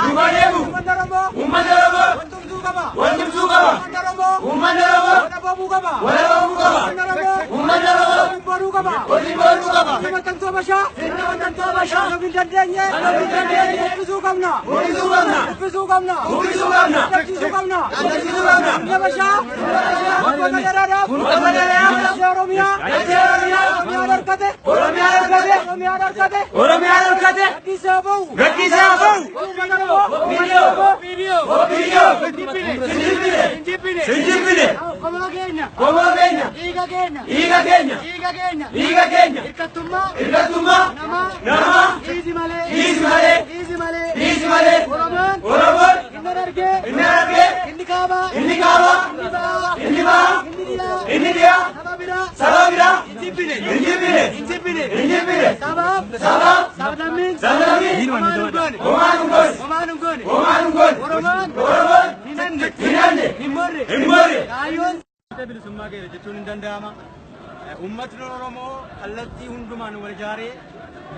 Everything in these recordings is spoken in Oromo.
Dubadeemu. Uummanni Oromoo. Wantumtuu qaba. Uummanni Oromoo. Walabamuu qaba. Uummanni Oromoo. Waliin boonuu qaba. Simatamtuu Habashaa. Nama hin dandeenye. Uffisuu qabna. Uffisuu qabna. Adabsiisuu qabna. Habashaa. Wantoota dheeraadhaaf. Oromiyaa. Oromiyaan harkate. Gadhiisaa bahu. Sinjibbine. Qomoo keenya. Dhiiga keenya. Hirkattummaa. Namaa. Dhiisi malee. Oromoon. Inni dargee. Inni kaabaa. Inni ba'aa. Inni dhiyaa. Saba biraa. Injibbine. Sablammiin. Homaan goone. Oromoon. Hin morre. Kaayyoon. Bilisummaa keenya jechuun hin danda'ama. Uummatni Oromoo kallattii hundumaan wal ijaaree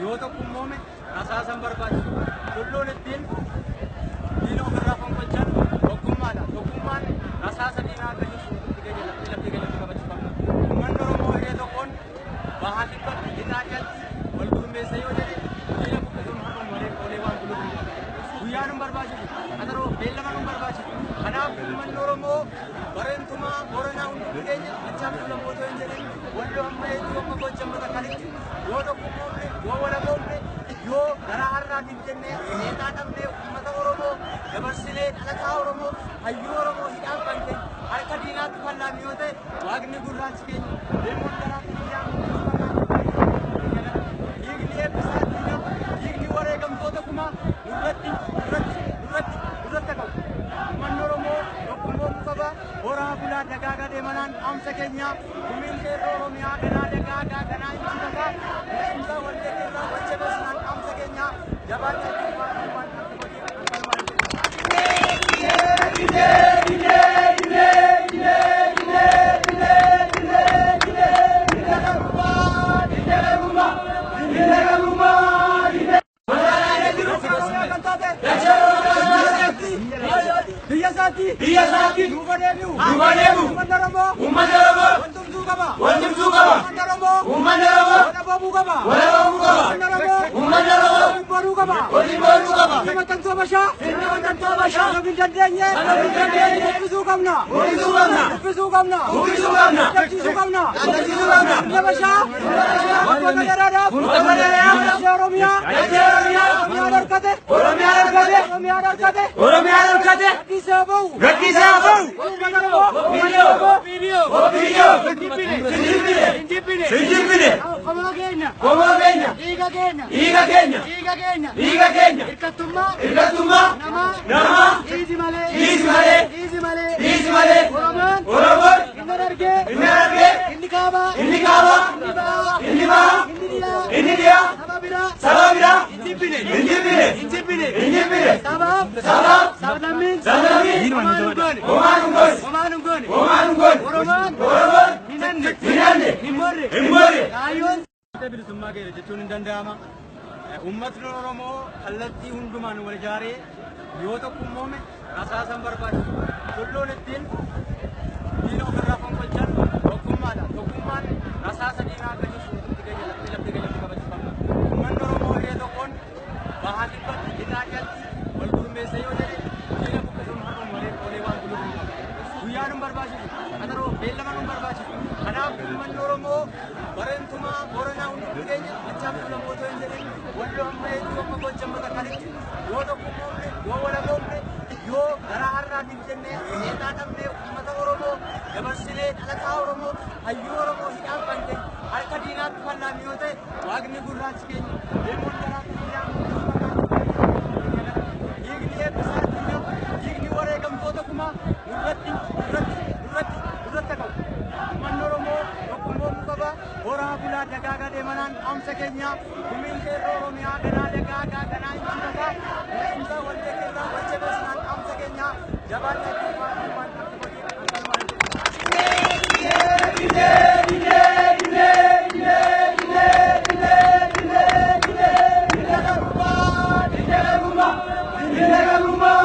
yoo tokkummoome rasaasan barbaachisu. Lolloon ittiin diina ofirraa fonqolchan tokkummaadha. Tokkummaan rasaasa diinaa akka jirtu lafti gadi qabachuu qabna. Uummanni Oromoo hiree tokkoon bahaa dhibbatti lixaa jalatti wal gurmeessa yoo jedhe diina buqqisuun har'uun malee oolee waan buluuf guyyaa nu barbaachisu. Ataroo beellama nu barbaachisu. Kanaaf uummanni Oromoo bareentumaa Booranaa hundi keenya achaaf lamootoo hin jedhin walloo amma eenyu amma gochammata kanitti yoo tokkummoomne yoo walaboomne yoo garaa har'aatiif jennee seetaa dhabnee uummata Oromoo dabarsinee dhalataa Oromoo hayyuu Oromoo hidhaan kan keenya harka diinaatti fallaan yoo ta'e waaqni gurraachi keenya deemuun garaatti biyyaa dhiigni eebbisaa diina dhiigni wareegamtoota kumaa nurratti qabu. Uummanni Oromoo tokkummoomuu qaba. Horaa bulaa dagaagaa deemanaan dhaamsa keenya gumiin qeerroo Oromiyaa ganaa dagaagaa ganaa injifataa beekumsaa waldeetii irraa gocha beeksisaan dhaamsa keenya jabaachaa Biyya isaatti. Dubadeemu. Uummanni Oromoo. Wantumtuu qaba. Uummanni Oromoo. Walabamuu qaba. Uummanni Oromoo. Waliin boonuu qaba. Simatamtuu Habashaa. Nama hin dandeenye. Uffisuu qabna. Adabsiisuu qabna. Habashaa. Wantoota dheeraadhaaf. Oromiyaan harkate. Gadhiisaa bahu. Sinjibbine. Qomoo keenya. Dhiiga keenya. Hirkattummaa. Namaa. Dhiisi malee. Oromoon. Inni dargee. Inni kaabaa. Inni ba'aa. Inni dhiyaa. Saba biraa. Injibbine. Sablammiin. Homaan goone. Oromoon. Hin morre. Kaayyoon. Bilisummaa keenya jechuun hin danda'ama. Uummatni Oromoo kallattii hundumaan wal ijaaree yoo tokkummoome rasaasan barbaachisu. Lolloon ittiin diina ofirraa fonqolchan tokkummaadha. Tokkummaan rasaasa diinaa akka jirtu lafti gadi qabachuu qabna. Uummanni Oromoo hiree tokkoon bahaa dhibbatti lixaa jalatti wal gurmeessa yoo jedhe diina buqqisuun har'uun malee oolee waan buluuf guyyaa nu barbaachisu. Ataroo beellama nu barbaachisu. Kanaaf uummanni Oromoo bareentumaa Booranaa hundi keenya achaaf lamootoo hin jedhin walloo amma eenyu amma gochammata kanitti yoo tokkummoomne yoo walaboomne yoo garaa har'aatiif jennee seetaa dhabnee uummata Oromoo dabarsinee dhalataa Oromoo hayyuu Oromoo hidhaan kan keenya harka diinaatti fallaan yoo ta'e waaqni gurraachi keenya deemuun garaatti biyyaa dhiigni eebbisaa diina dhiigni wareegamtoota kumaa nurratti qabu. Uummanni Oromoo tokkummoomuu qaba. Horaa bulaa dagaagaa deemanaan dhaamsa keenya gumiin qeerroo Oromiyaa ganaa dagaagaa ganaa injifataa beekumsaa waldeetii irraa gocha beeksisaan dhaamsa keenya jabaachaa Dirqama Oromummaa.